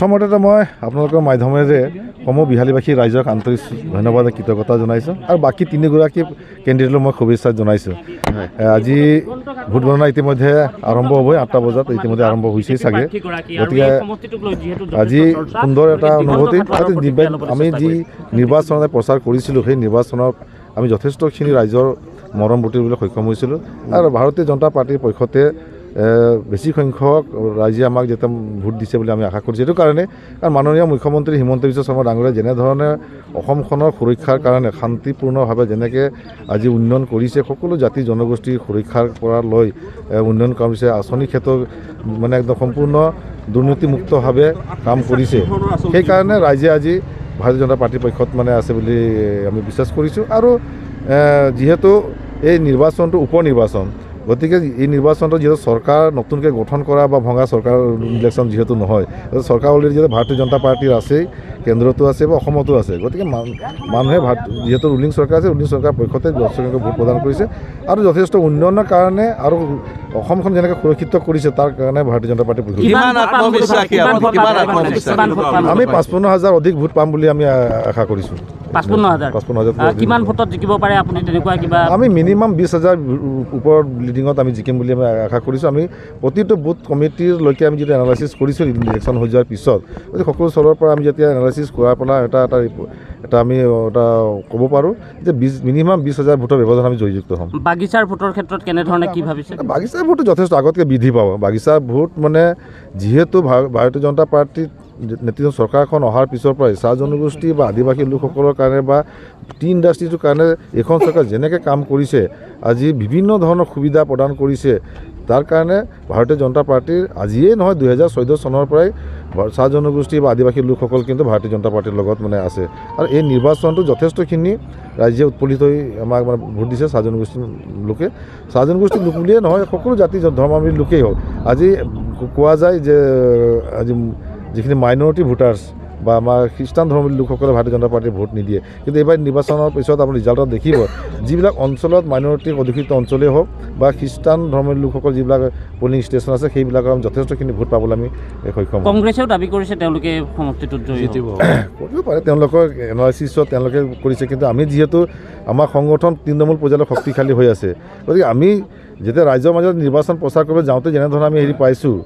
প্ৰথমতে মই আপোনালোকৰ মাধ্যমেৰে সমূহ বিহালীবাসী ৰাইজক আন্তৰিক ধন্যবাদ কৃতজ্ঞতা জনাইছোঁ আৰু বাকী তিনিগৰাকী কেণ্ডিডেটলৈ মই শুভেচ্ছা জনাইছোঁ। আজি ভোট গণনা ইতিমধ্যে আৰম্ভ হ'বই 8টা বজাত ইতিমধ্যে আৰম্ভ হৈছেই চাগে। গতিকে আজি সুন্দৰ এটা অনুভূতি। আমি যি নিৰ্বাচনত প্ৰচাৰ কৰিছিলোঁ সেই নিৰ্বাচনত আমি যথেষ্টখিনি ৰাইজৰ মৰম বুটলিবলৈ সক্ষম হৈছিলোঁ আৰু ভাৰতীয় জনতা পাৰ্টিৰ পক্ষতে বেছি সংখ্যক ৰাইজে আমাক যেতিয়া ভোট দিছে বুলি আমি আশা কৰিছোঁ। এইটো কাৰণে কাৰণ মাননীয় মুখ্যমন্ত্ৰী হিমন্ত বিশ্ব শৰ্মা ডাঙৰীয়াই যেনেধৰণে অসমখনৰ সুৰক্ষাৰ কাৰণে শান্তিপূৰ্ণভাৱে যেনেকৈ আজি উন্নয়ন কৰিছে, সকলো জাতি জনগোষ্ঠীৰ সুৰক্ষাৰ পৰা লৈ উন্নয়ন কৰিছে, আঁচনিৰ ক্ষেত্ৰত মানে একদম সম্পূৰ্ণ দুৰ্নীতিমুক্তভাৱে কাম কৰিছে। সেইকাৰণে ৰাইজে আজি ভাৰতীয় জনতা পাৰ্টিৰ পক্ষত মানে আছে বুলি আমি বিশ্বাস কৰিছোঁ। আৰু যিহেতু এই নিৰ্বাচনটো উপ নিৰ্বাচন, গতিকে এই নিৰ্বাচনটো যিহেতু চৰকাৰ নতুনকৈ গঠন কৰা বা ভঙা চৰকাৰ ইলেকশ্যন যিহেতু নহয়, চৰকাৰ অলৰেডি যিহেতু ভাৰতীয় জনতা পাৰ্টিৰ আছেই, কেন্দ্ৰতো আছে বা অসমতো আছে। গতিকে মানুহে যিহেতু ৰুলিং চৰকাৰ আছে, ৰুলিং চৰকাৰৰ পক্ষতে যথেষ্ট ভোট প্ৰদান কৰিছে আৰু যথেষ্ট উন্নয়নৰ কাৰণে আৰু অসমখন যেনেকৈ সুৰক্ষিত কৰিছে তাৰ কাৰণে ভাৰতীয় জনতা পাৰ্টিৰ পক্ষত আমি 55,000 অধিক ভোট পাম বুলি আমি আশা কৰিছোঁ। 55,000 কিমান ভোটত জিকিব পাৰে আপুনি তেনেকুৱা কিবা? আমি মিনিমাম 20,000 ওপৰত লিডিঙত আমি জিকিম বুলি আমি আশা কৰিছোঁ। আমি প্ৰতিটো বুথ কমিটিৰলৈকে আমি যেতিয়া এনালাইচিছ কৰিছোঁ ইলেকশ্যন হৈ যোৱাৰ পিছত, গতিকে সকলো স্তৰৰ পৰা আমি যেতিয়া এনালাইচিছ কৰাৰ পৰা এটা আমি ক'ব পাৰোঁ যে মিনিমাম 20,000 ভোটৰ ব্যৱধান আমি জয়যুক্ত হ'ম। বাগিচাৰ ভোটৰ ক্ষেত্ৰত কেনেধৰণে কি ভাবিছে? বাগিচাৰ ভোটটো যথেষ্ট আগতকৈ বৃদ্ধি পাব। বাগিচাৰ ভোট মানে যিহেতু ভাৰতীয় জনতা পাৰ্টিৰ নেতৃত্ব চৰকাৰখন অহাৰ পিছৰ পৰাই চাহ জনগোষ্ঠী বা আদিবাসী লোকসকলৰ কাৰণে বা টি ইণ্ডাষ্ট্ৰিটোৰ কাৰণে এইখন চৰকাৰ যেনেকৈ কাম কৰিছে, আজি বিভিন্ন ধৰণৰ সুবিধা প্ৰদান কৰিছে, তাৰ কাৰণে ভাৰতীয় জনতা পাৰ্টিৰ আজিয়েই নহয় 2014 চনৰ পৰাই চাহ জনগোষ্ঠী বা আদিবাসী লোকসকল কিন্তু ভাৰতীয় জনতা পাৰ্টিৰ লগত মানে আছে। আৰু এই নিৰ্বাচনটো যথেষ্টখিনি ৰাইজে উৎফুল্লিত হৈ আমাক মানে ভোট দিছে। চাহ জনগোষ্ঠীৰ লোকে, চাহ জনগোষ্ঠীৰ লোক বুলিয়ে নহয়, সকলো জাতি ধৰ্মাৱলম্বী লোকেই হওক। আজি কোৱা যায় যে আজি যিখিনি মাইনৰিটি ভোটাৰ্ছ বা আমাৰ খ্ৰীষ্টান ধৰ্মী লোকসকলে ভাৰতীয় জনতা পাৰ্টিৰ ভোট নিদিয়ে, কিন্তু এইবাৰ নিৰ্বাচনৰ পিছত আপুনি ৰিজাল্টত দেখিব যিবিলাক অঞ্চলত মাইনৰিটি অধিষ্ঠিত অঞ্চলেই হওক বা খ্ৰীষ্টান ধৰ্মী লোকসকল যিবিলাক পলিং ষ্টেচন আছে সেইবিলাকৰ আমি যথেষ্টখিনি ভোট পাবলৈ আমি সক্ষম হ'ম। কংগ্ৰেছেও দাবী কৰিছে তেওঁলোকে সমষ্টিটোত জিকিব কৰিব পাৰে, তেওঁলোকৰ এনালাইচিছত তেওঁলোকে কৰিছে। কিন্তু আমি যিহেতু আমাৰ সংগঠন তৃণমূল পৰ্যায়ত শক্তিশালী হৈ আছে, গতিকে আমি যেতিয়া ৰাইজৰ মাজত নিৰ্বাচন প্ৰচাৰ কৰিব যাওঁতে যেনেধৰণে আমি পাইছোঁ,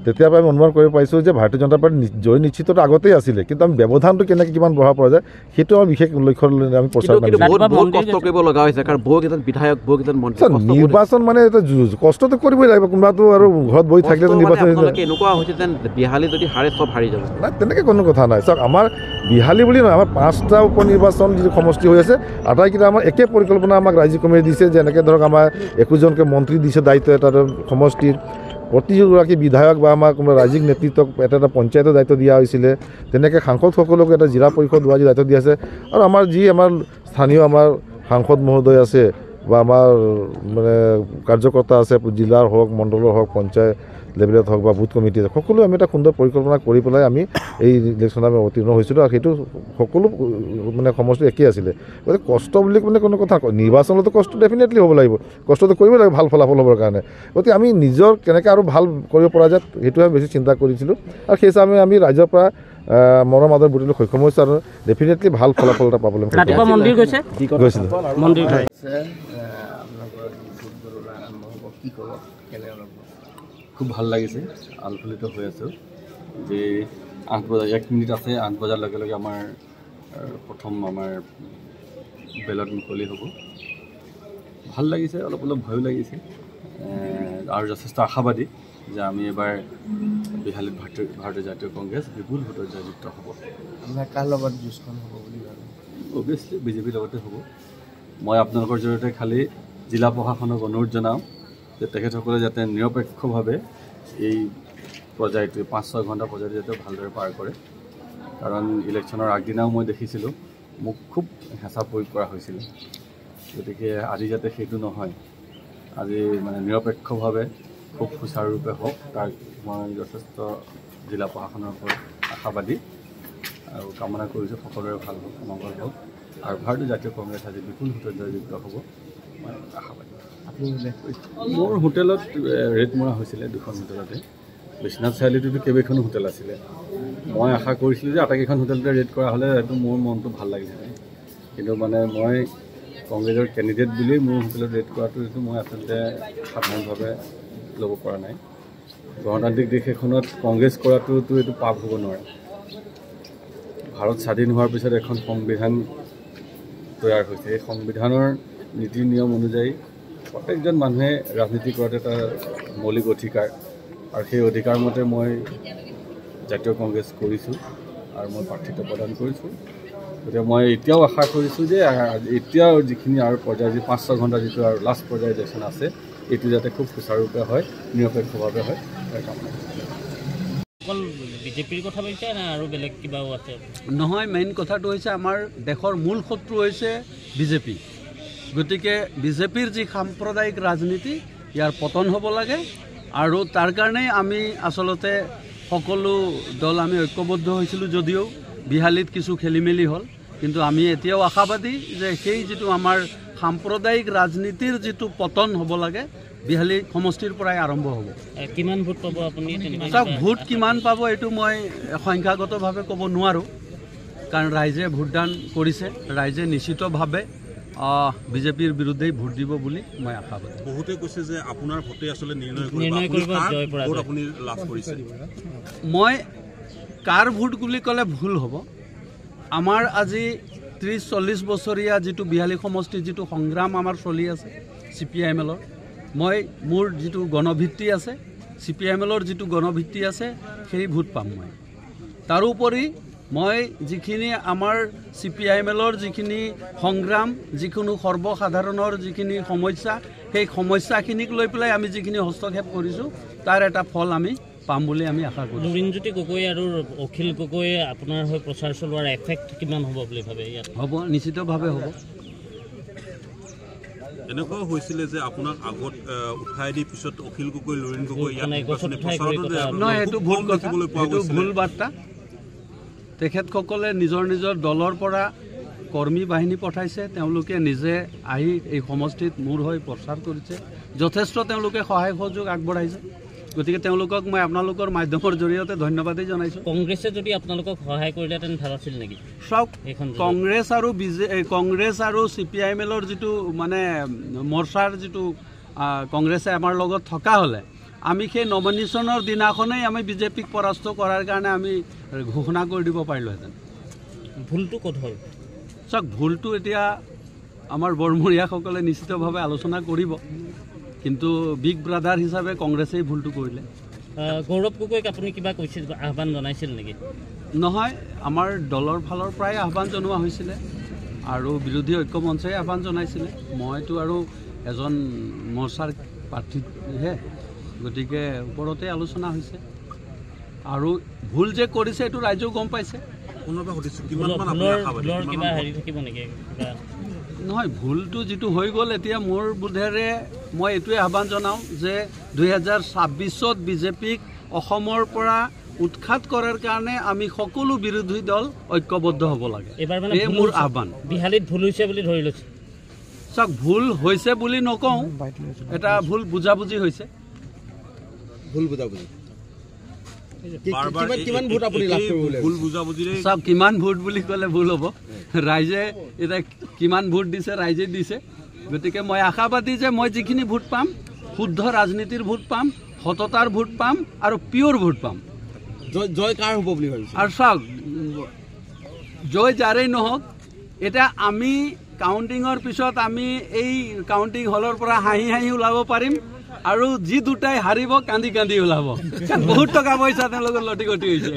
তেতিয়াৰ পৰা আমি অনুমান কৰিব পাৰিছোঁ যে ভাৰতীয় জনতা পাৰ্টি জয় নিশ্চিতটো আগতেই আছিলে, কিন্তু আমি ব্যৱধানটো কেনেকৈ কিমান বঢ়াব পৰা যায় সেইটো আমাৰ বিশেষ লক্ষ্য লৈ আমি প্ৰচাৰ নিৰ্বাচন মানে এটা যুঁজ, কষ্টটো কৰিবই লাগিব। কোনোবাটো আৰু ঘৰত বহি থাকিলে নিৰ্বাচন এনেকুৱা হৈছে যেন বিহালী যদি হাৰে চব হাৰি যাব। নাই, তেনেকৈ কোনো কথা নাই। চাওক, আমাৰ বিহালী বুলি নহয়, আমাৰ 5টা উপ নিৰ্বাচন যিটো সমষ্টি হৈ আছে, আটাইকেইটা আমাৰ একে পৰিকল্পনা আমাক ৰাজ্যিক কমিটি দিছে যে এনেকৈ ধৰক আমাৰ 21জনকৈ মন্ত্ৰী দিছে দায়িত্ব এটা সমষ্টিৰ, প্ৰতিগৰাকী বিধায়ক বা আমাৰ কোনোবা ৰাজ্যিক নেতৃত্বক এটা পঞ্চায়তৰ দায়িত্ব দিয়া হৈছিলে, তেনেকৈ সাংসদসকলক এটা জিলা পৰিষদ লোৱা দায়িত্ব দিয়া আছে। আৰু আমাৰ স্থানীয় আমাৰ সাংসদ মহোদয় আছে বা আমাৰ মানে কাৰ্যকৰ্তা আছে, জিলাৰ হওক, মণ্ডলৰ হওক, পঞ্চায়ত লেভেলত হওক বা বুথ কমিটি আছে, সকলো আমি এটা সুন্দৰ পৰিকল্পনা কৰি পেলাই আমি এই ইলেকশ্যনত আমি অৱতীৰ্ণ হৈছিলোঁ। আৰু সেইটো সকলো মানে সমষ্টি একেই আছিলে। গতিকে কষ্ট বুলি মানে কোনো কথা নিৰ্বাচনতো কষ্ট ডেফিনেটলি হ'ব লাগিব, কষ্টটো কৰিব লাগিব ভাল ফলাফল হ'বৰ কাৰণে। গতিকে আমি নিজৰ কেনেকৈ আৰু ভাল কৰিব পৰা যায় সেইটোৱে বেছি চিন্তা কৰিছিলোঁ। আৰু সেই হিচাপে আমি ৰাইজৰ পৰা মৰম আদৰ বুটলিবলৈ সক্ষম হৈছোঁ আৰু ডেফিনেটলি ভাল ফলাফল এটা পাবলৈ গৈছিলোঁ। খুব ভাল লাগিছে, আলফুলিত হৈ আছোঁ যে 8 বজা 1 মিনিট আছে, 8 বজাৰ লগে লগে আমাৰ প্ৰথম আমাৰ বেলট মুকলি হ'ব। ভাল লাগিছে, অলপ ভয়ো লাগিছে আৰু যথেষ্ট আশাবাদী যে আমি এবাৰ বিহালীত ভাৰতীয় জাতীয় কংগ্ৰেছ বিপুল ভোটত জয়যুক্ত হ'ব। কাৰ লগত যুঁজখন হ'ব বুলি ভাবে? অভিয়াছলি বিজেপিৰ লগতে হ'ব। মই আপোনালোকৰ জৰিয়তে খালি জিলা প্ৰশাসনক অনুৰোধ জনাওঁ যে তেখেতসকলে যাতে নিৰপেক্ষভাৱে এই পৰ্যায়টো 5-6 ঘণ্টা পৰ্যায়টো যাতে ভালদৰে পাৰ কৰে। কাৰণ ইলেকশ্যনৰ আগদিনাও মই দেখিছিলোঁ মোক খুব হেঁচা প্ৰয়োগ কৰা হৈছিল। গতিকে আজি যাতে সেইটো নহয়, আজি মানে নিৰপেক্ষভাৱে খুব সুচাৰুৰূপে হওক, তাক মই যথেষ্ট জিলা প্ৰশাসনৰ ওপৰত আশাবাদী আৰু কামনা কৰিছোঁ সকলোৰে ভাল হওক, মংগল হওক আৰু ভাৰতীয় জাতীয় কংগ্ৰেছ আজি বিপুল ভোটত জয়যুক্ত হ'ব মই আশাবাদী। মোৰ হোটেলত ৰেড মৰা হৈছিলে, 2খন হোটেলতে। বিশ্বনাথ চাৰিআলিটোতো কেইবাখনো হোটেল আছিলে, মই আশা কৰিছিলোঁ যে আটাইকেইখন হোটেলতে ৰেড কৰা হ'লে হয়তো মোৰ মনটো ভাল লাগিছিলে, কিন্তু মানে মই কংগ্ৰেছৰ কেণ্ডিডেট বুলিয়েই মোৰ হোটেলত ৰেড কৰাটো এইটো মই আচলতে সাধাৰণভাৱে ল'ব পৰা নাই। গণতান্ত্ৰিক দেশ এখনত কংগ্ৰেছ কৰাটোতো এইটো পাপ হ'ব নোৱাৰে। ভাৰত স্বাধীন হোৱাৰ পিছত এখন সংবিধান তৈয়াৰ হৈছে, এই সংবিধানৰ নীতি নিয়ম অনুযায়ী প্ৰত্যেকজন মানুহে ৰাজনীতি কৰাটো এটা মৌলিক অধিকাৰ, আৰু সেই অধিকাৰ মতে মই জাতীয় কংগ্ৰেছ কৰিছোঁ আৰু মই প্ৰাৰ্থিত্ব প্ৰদান কৰিছোঁ। গতিকে মই এতিয়াও আশা কৰিছোঁ যে এতিয়াও যিখিনি আৰু পৰ্যায় যি 5-6 ঘণ্টা যিটো আৰু লাষ্ট পৰ্যায়ৰ ইলেকশ্যন আছে, এইটো যাতে খুব সুচাৰুৰূপে হয়, নিৰপেক্ষভাৱে হয়, তাৰ কামনা কৰিছোঁ। অকল বিজেপিৰ কথা কৈছে নে আৰু বেলেগ কিবাও আছে? নহয়, মেইন কথাটো হৈছে আমাৰ দেশৰ মূল শত্ৰু হৈছে বিজেপি। গতিকে বিজেপিৰ যি সাম্প্ৰদায়িক ৰাজনীতি, ইয়াৰ পতন হ'ব লাগে, আৰু তাৰ কাৰণেই আমি আচলতে সকলো দল আমি ঐক্যবদ্ধ হৈছিলোঁ। যদিও বিহালীত কিছু খেলি মেলি হ'ল, কিন্তু আমি এতিয়াও আশাবাদী যে সেই যিটো আমাৰ সাম্প্ৰদায়িক ৰাজনীতিৰ যিটো পতন হ'ব লাগে, বিহালী সমষ্টিৰ পৰাই আৰম্ভ হ'ব। কিমান ভোট পাব আপুনি? চাওক, ভোট কিমান পাব এইটো মই সংখ্যাগতভাৱে ক'ব নোৱাৰোঁ, কাৰণ ৰাইজে ভোটদান কৰিছে। ৰাইজে নিশ্চিতভাৱে বিজেপিৰ বিৰুদ্ধেই ভোট দিব বুলি মই আশাবাদী। বহুতে কৈছে যে আপোনাৰ ভোটে আসলে নিৰ্ণয় কৰিব ভোট আপুনি লাভ কৰিছে। মই কাৰ ভোট বুলি ক'লে ভুল হ'ব। আমাৰ আজি 30-40 বছৰীয়া যিটো বিহালী সমষ্টিৰ যিটো সংগ্ৰাম আমাৰ চলি আছে CPIMLৰ, মই মোৰ যিটো গণভিত্তি আছে, CPIMLৰ যিটো গণভিত্তি আছে, সেই ভোট পাম মই। তাৰোপৰি মই যিখিনি আমাৰ CPIMLৰ যিখিনি সংগ্ৰাম, যিকোনো সৰ্বসাধাৰণৰ যিখিনি সমস্যা, সেই সমস্যাখিনিক লৈ পেলাই আমি যিখিনি হস্তক্ষেপ কৰিছোঁ, তাৰ এটা ফল আমি পাম বুলি আমি আশা কৰোঁ। লুৰিণজ্যোতি গগৈ আৰু অখিল গগৈয়ে আপোনাৰ হৈ প্ৰচাৰ চলোৱাৰ এফেক্ট কিমান হ'ব বুলি ভাবে? ইয়াত হ'ব, নিশ্চিতভাৱে হ'ব। এনেকুৱাও হৈছিলে যে আপোনাক আগত উঠাই দি পিছত অখিল গগৈ, লুৰিণ গগৈ নহয়, এইটো ভুল কথা, এইটো ভুল বাৰ্তা। তেখেতসকলে নিজৰ নিজৰ দলৰ পৰা কৰ্মী বাহিনী পঠাইছে, তেওঁলোকে নিজে আহি এই সমষ্টিত মোৰ হৈ প্ৰচাৰ কৰিছে, যথেষ্ট তেওঁলোকে সহায় সহযোগ আগবঢ়াইছে। গতিকে তেওঁলোকক মই আপোনালোকৰ মাধ্যমৰ জৰিয়তে ধন্যবাদেই জনাইছোঁ। কংগ্ৰেছে যদি আপোনালোকক সহায় কৰিলেহেঁতেন ভাল আছিল নেকি? চাওক, কংগ্ৰেছ আৰু CPIMLৰ যিটো মানে মৰ্চাৰ যিটো কংগ্ৰেছে আমাৰ লগত থকা হ'লে, আমি সেই নমিনেশ্যনৰ দিনাখনেই আমি বিজেপিক পৰাস্ত কৰাৰ কাৰণে আমি ঘোষণা কৰি দিব পাৰিলোহেঁতেন। ভুলটো ক'ত হ'ল? চাওক, ভুলটো এতিয়া আমাৰ বৰমূৰীয়াসকলে নিশ্চিতভাৱে আলোচনা কৰিব, কিন্তু বিগ ব্ৰাদাৰ হিচাপে কংগ্ৰেছেই ভুলটো কৰিলে। গৌৰৱ গগৈক আপুনি কিবা কৈছিল, আহ্বান জনাইছিল নেকি? নহয়, আমাৰ দলৰ ফালৰ পৰাই আহ্বান জনোৱা হৈছিলে আৰু বিৰোধী ঐক্য মঞ্চই আহ্বান জনাইছিলে। মইতো আৰু এজন মৰ্চাৰ প্ৰাৰ্থীহে, গতিকে ওপৰতে আলোচনা হৈছে। আৰু ভুল যে কৰিছে এইটো ৰাইজেও গম পাইছে। কিবা হেৰি থাকিব নেকি? নহয়, ভুলটো যিটো হৈ গ'ল, এতিয়া মোৰ বোধেৰে মই এইটোৱে আহ্বান জনাওঁ যে 2026-ত বিজেপিক অসমৰ পৰা উৎখাত কৰাৰ কাৰণে আমি সকলো বিৰোধী দল ঐক্যবদ্ধ হ'ব লাগে। এই মোৰ আহ্বান। বিহালীত ভুল হৈছে বুলি ধৰি লৈছে। চাওক, ভুল হৈছে বুলি নকওঁ, এটা ভুল বুজাবুজি হৈছে। চাওক, কিমান ভোট বুলি ক'লে ভুল হ'ব। ৰাইজে এতিয়া কিমান ভোট দিছে, ৰাইজে দিছে। গতিকে মই আশাবাদী যে মই যিখিনি ভোট পাম, শুদ্ধ ৰাজনীতিৰ ভোট পাম, সততাৰ ভোট পাম আৰু পিয়ৰ ভোট পাম। জয় কাৰ হ'ব বুলি ভাবিছে? আৰু চাওক, জয় যাৰেই নহওক, এতিয়া আমি কাউণ্টিঙৰ পিছত আমি এই কাউণ্টিং হলৰ পৰা হাঁহি হাঁহি ওলাব পাৰিম, আৰু যি দুটাই হাৰিব কান্দি কান্দি ওলাব। বহুত টকা পইচা তেওঁলোকৰ লটি ঘটি হৈছে,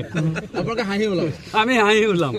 আপোনালোকে হাঁহি ওলাব, আমি হাঁহি ওলাম।